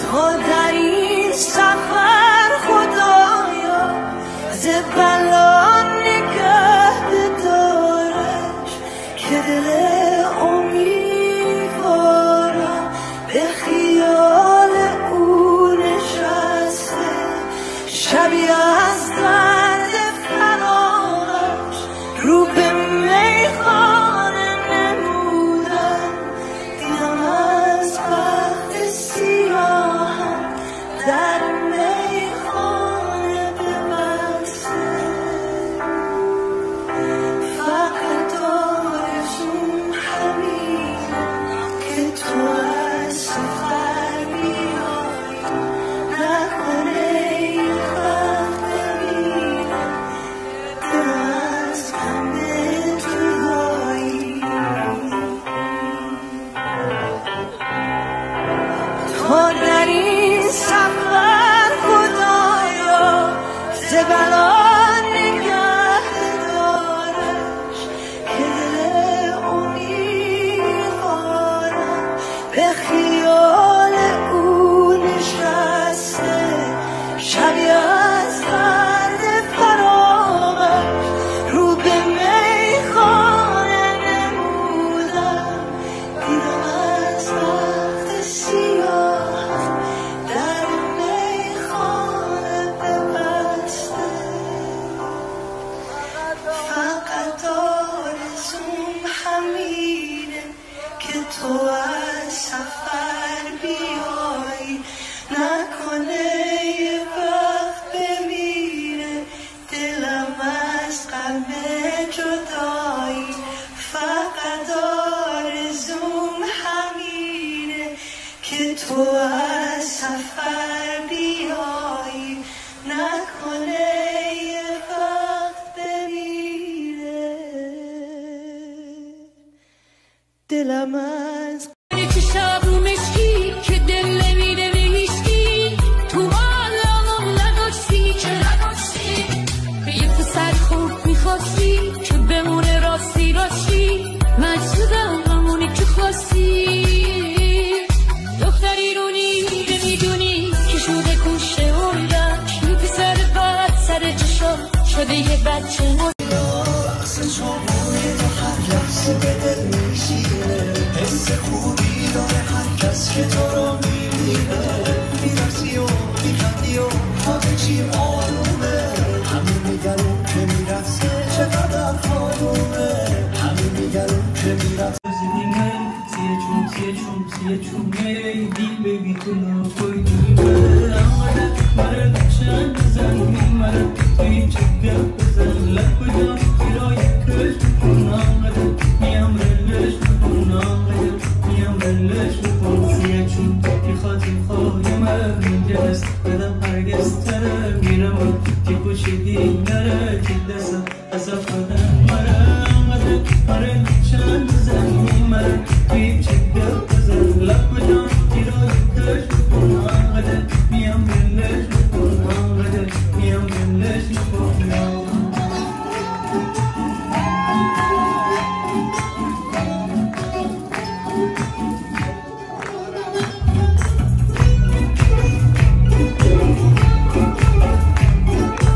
تا در این سفر خدایا ز بلا نگه بدارش که دل امیدوارم به خیال او نشسته شبی از درد فراقش رو به میخانه نمودم دیدم از بخت سیاهم در میخانه ببسته فقط آرزوم همینه که تو از سفر بیایی نکنه این خط ببینه دل از غم جدایی تا در این سفر خدایا ز بلا نگه دارش که دل امیدوارم به خیال او نشسته شبی از درد فراقش رو به میخانه نمودم دیدم از بخت سیاهم در میخانه ببسته فقط آرزوم همینه که تو از سفر بیایی نکنه یه وقت بمیره دلم از غم جدایی فقط آرزوم همینه که تو از سفر بیایی نکنه یه وقت بمیره دلم از شب رو مشکی که دل نمیده به هیچکی تو عالمم نداشتی که نداشتی یه پسر خوب میخواستی که بمونه راستی راستی مجذوبم همونی که خواستی دختری رو نمیدونی که شده کوشه اولش یه پسر بد سر چشم شده یه بچه رقص چوبوی تو هر لحظه به دل میشینه حس خوبی داره هر کس که تو رو میبینه میرسی و میخندی و همه چی آرومه همه میگن اون که میرسه چقدر خانومه همه میگن اون که میرسه سیه چونه دیل بگی تو نفای دیمه آمده مرد چند زنی مرد توی چگه بزن لب بجا زیرای کش بکن آمده میم رلش بکن آمده میم رلش بکن سیه چون که خاطر خواهی من میگست بدم هرگز تره میرم که پشتی نره که دستم از افاده